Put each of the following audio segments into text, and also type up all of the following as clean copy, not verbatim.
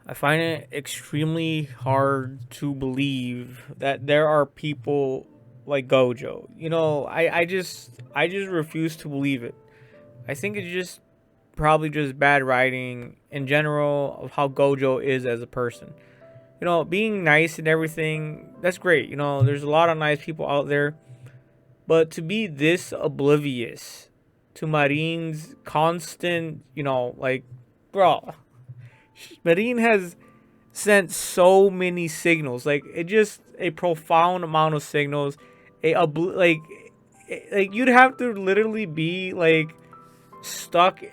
I find it extremely hard to believe that there are people like Gojo. I just refuse to believe it. I think it's just probably just bad writing in general of how Gojo is as a person. Being nice and everything, that's great. There's a lot of nice people out there, but to be this oblivious to Marin's constant, bro, Marin has sent so many signals. Like it just a profound amount of signals. Like you'd have to literally be like stuck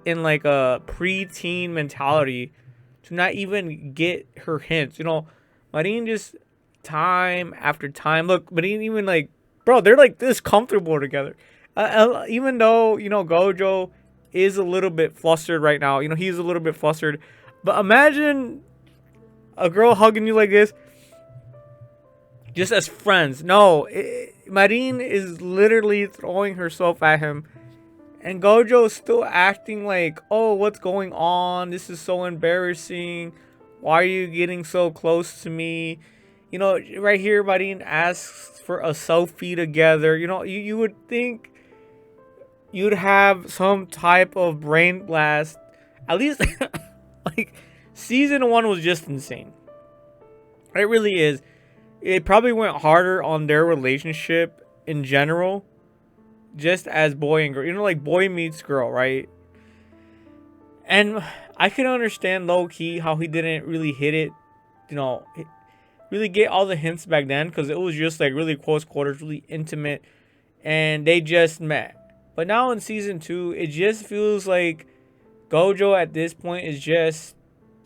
in like a preteen mentality to not even get her hints. Marin just time after time. Look, Marin even like, bro, they're like this comfortable together. Even though Gojo is a little bit flustered right now. He's a little bit flustered. But imagine a girl hugging you like this, just as friends. No, Marin is literally throwing herself at him, and Gojo is still acting like, oh, what's going on? This is so embarrassing. Why are you getting so close to me? Right here, Marin asks for a selfie together. You would think you'd have some type of brain blast. At least, like, season 1 was just insane. It really is. It probably went harder on their relationship in general, just as boy and girl. Like boy meets girl, right? And I can understand low key how he didn't really hit it, really get all the hints back then, because it was just like really close quarters, really intimate, and they just met. But now in season 2, it just feels like Gojo at this point is just,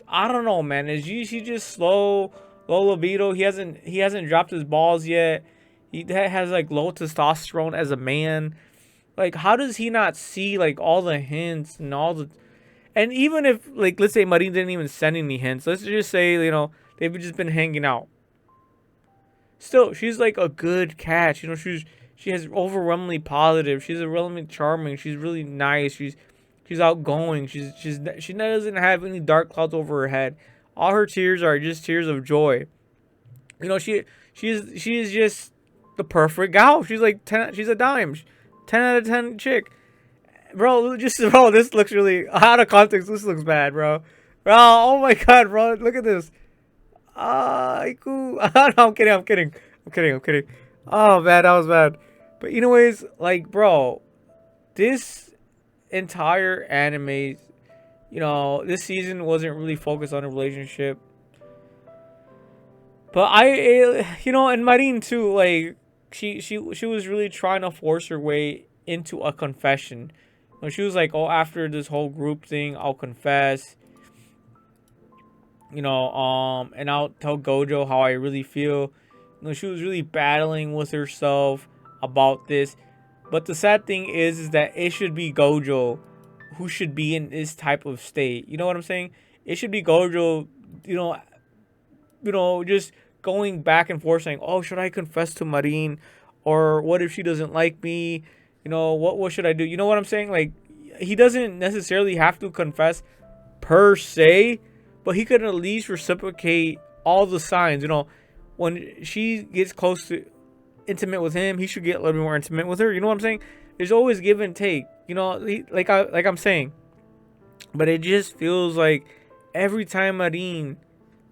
I don't know, man. He just slow, low libido. He hasn't dropped his balls yet. He has like low testosterone as a man. Like, how does he not see like all the hints and all the, and even if like let's say Marin didn't even send any hints, let's just say they've just been hanging out. Still, she's like a good catch. She has overwhelmingly positive. She's overwhelmingly charming. She's really nice. She's outgoing. She doesn't have any dark clouds over her head. All her tears are just tears of joy. She is just the perfect gal. She's like 10. She's a dime. 10 out of 10 chick. Bro, this looks really out of context. This looks bad, bro. Bro, oh my god, bro, look at this. Iku. No, I'm kidding. Oh man, that was bad. But anyways, like, bro, this entire anime, this season wasn't really focused on a relationship. But and Marin too, like, she was really trying to force her way into a confession. She was like, oh, after this whole group thing, I'll confess. And I'll tell Gojo how I really feel. She was really battling with herself about this. But the sad thing is that it should be Gojo who should be in this type of state. You know what I'm saying? It should be Gojo, just going back and forth saying, oh, should I confess to Marin? Or what if she doesn't like me? What should I do? You know what I'm saying? Like, he doesn't necessarily have to confess per se, but he could at least reciprocate all the signs. When she gets close to intimate with him, he should get a little bit more intimate with her. You know what I'm saying? There's always give and take. Like I'm saying, but it just feels like every time Marin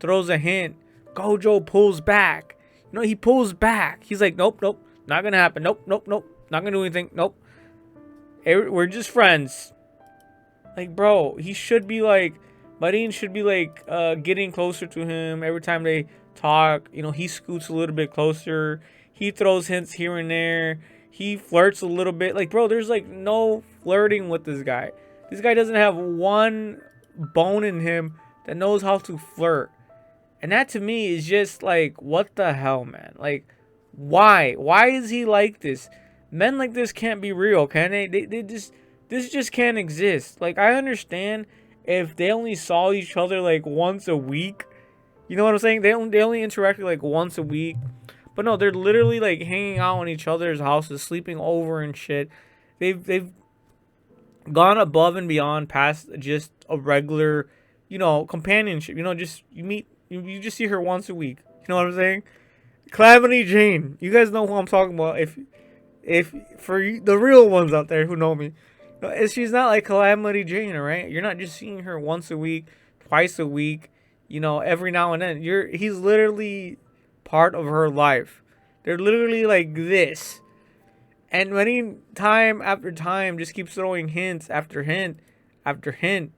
throws a hint, Gojo pulls back. He pulls back. He's like, nope, not gonna happen. Nope, not gonna do anything. Nope. We're just friends. Like, bro, he should be like, Marin should be like getting closer to him every time they talk. He scoots a little bit closer. He throws hints here and there. He flirts a little bit. Like, bro, there's like no flirting with this guy. This guy doesn't have one bone in him that knows how to flirt. And that to me is just like, what the hell, man? Like, why? Why is he like this? Men like this can't be real, can they? This just can't exist. Like, I understand if they only saw each other like once a week. You know what I'm saying? They only interacted like once a week. But no, they're literally like hanging out in each other's houses, sleeping over and shit. They've gone above and beyond past just a regular companionship. Just you just see her once a week. You know what I'm saying? Calamity Jane. You guys know who I'm talking about. If for the real ones out there who know me, she's not like Calamity Jane, all right? You're not just seeing her once a week, twice a week, every now and then. He's literally part of her life. They're literally like this. And many time after time just keeps throwing hints after hint after hint.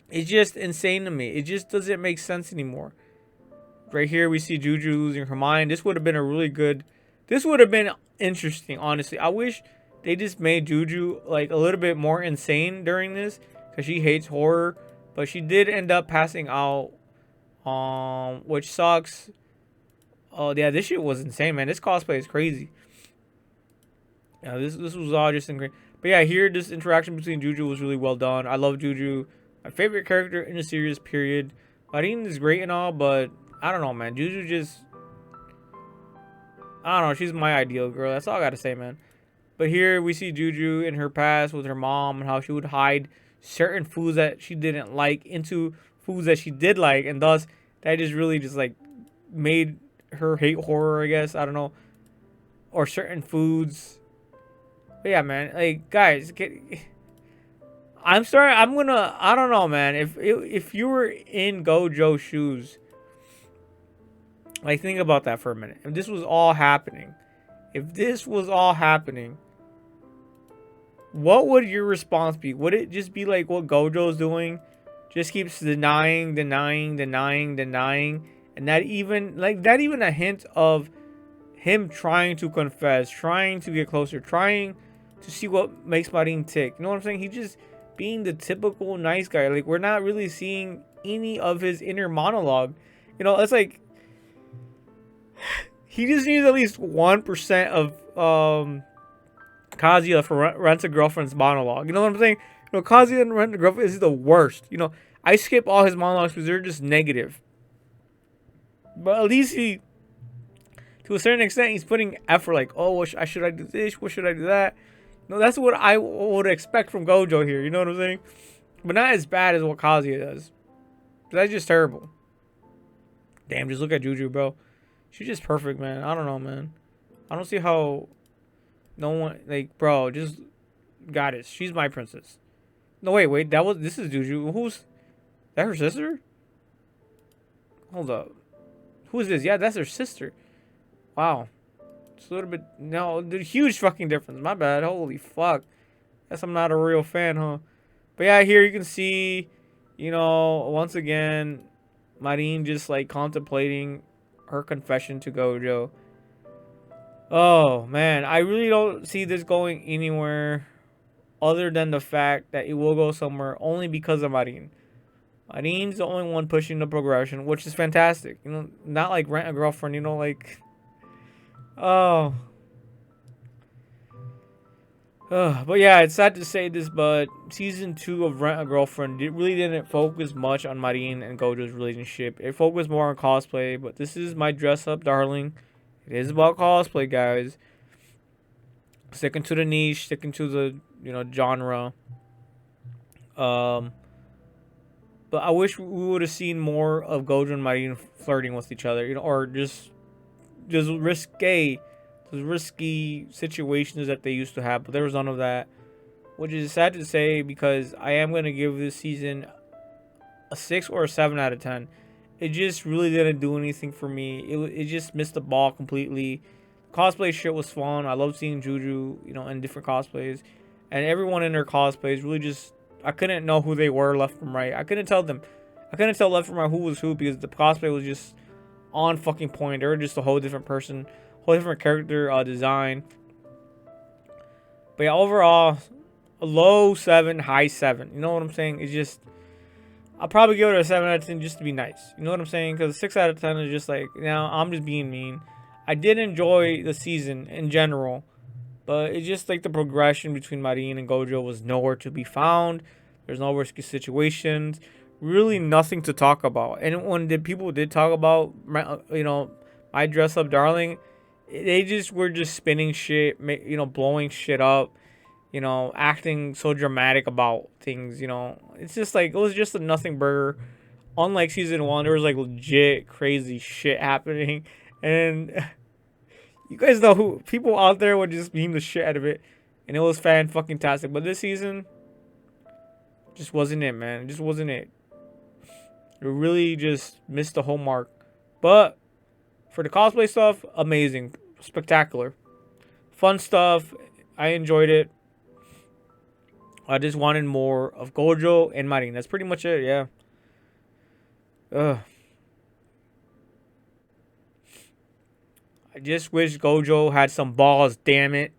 It's just insane to me. It just doesn't make sense anymore. Right here we see Juju losing her mind. This would have been interesting, honestly. I wish they just made Juju like a little bit more insane during this, because she hates horror. But she did end up passing out, which sucks. Oh yeah, this shit was insane, man. This cosplay is crazy. Yeah, this was all just great. But yeah, here this interaction between Juju was really well done. I love Juju. My favorite character in the series, period. Marin is great and all, but I don't know, man. Juju just, I don't know. She's my ideal girl. That's all I gotta say, man. But here we see Juju in her past with her mom and how she would hide certain foods that she didn't like into foods that she did like, and thus that just really just like made her hate horror, I guess. I don't know, or certain foods. But yeah, man. Like, guys, I'm sorry. I don't know, man. If you were in Gojou's shoes, like, think about that for a minute. If this was all happening, what would your response be? Would it just be like what Gojou's doing? Just keeps denying, and not even a hint of him trying to confess, trying to get closer, trying to see what makes Marin tick. You know what I'm saying? He just being the typical nice guy. Like, we're not really seeing any of his inner monologue. It's like he just needs at least 1% of Kazuya for Rent a Girlfriend's monologue. You know what I'm saying? Kazuya and Rent a Girlfriend is the worst. I skip all his monologues because they're just negative. But at least to a certain extent, he's putting effort. Like, oh, what should I do this? What should I do that? That's what I would expect from Gojou here. You know what I'm saying? But not as bad as what Kazuya does. That's just terrible. Damn, just look at Juju, bro. She's just perfect, man. I don't know, man. I don't see how no one, like, bro, just goddess. She's my princess. No, wait. This is Juju. Who's that? Her sister? Hold up. Who is this? Yeah, that's her sister. Wow. It's a little bit, no, huge fucking difference. My bad. Holy fuck. Guess I'm not a real fan, huh? But yeah, here you can see, once again, Marin just like contemplating her confession to Gojou. Oh man, I really don't see this going anywhere other than the fact that it will go somewhere only because of Marin. Marin's the only one pushing the progression, which is fantastic. Not like Rent a Girlfriend, like, oh. But yeah, it's sad to say this, but season 2 of Rent a Girlfriend, it really didn't focus much on Marin and Gojou's relationship. It focused more on cosplay, but this is my dress up darling. It is about cosplay, guys. Sticking to the niche, sticking to the genre. But I wish we would have seen more of Gojou and Marin flirting with each other, or just risky situations that they used to have, but there was none of that, which is sad to say because I am going to give this season a 6 or a 7 out of 10. It just really didn't do anything for me. It just missed the ball completely. Cosplay shit was fun. I love seeing Juju, in different cosplays, and everyone in their cosplays really just, I couldn't know who they were left from right. I couldn't tell left from right who was who because the cosplay was just on fucking point. They were just a whole different person. Whole different character design. But yeah, overall, a low 7, high 7. You know what I'm saying? It's just, I'll probably give it a 7 out of 10 just to be nice. You know what I'm saying? Because 6 out of 10 is just like, I'm just being mean. I did enjoy the season in general, but it's just like the progression between Marin and Gojou was nowhere to be found. There's no risky situations. Really nothing to talk about. And when people did talk about, my dress up darling, they just were just spinning shit, blowing shit up. acting so dramatic about things. It's just like it was just a nothing burger. Unlike season one, there was like legit crazy shit happening, and you guys know who people out there would just meme the shit out of it, and it was fan fucking tastic. But this season just wasn't it, man. It just wasn't it. It really just missed the whole mark. But for the cosplay stuff, amazing, spectacular, fun stuff. I enjoyed it. I just wanted more of Gojou and Marin. That's pretty much it. Yeah. Ugh. I just wish Gojou had some balls. Damn it.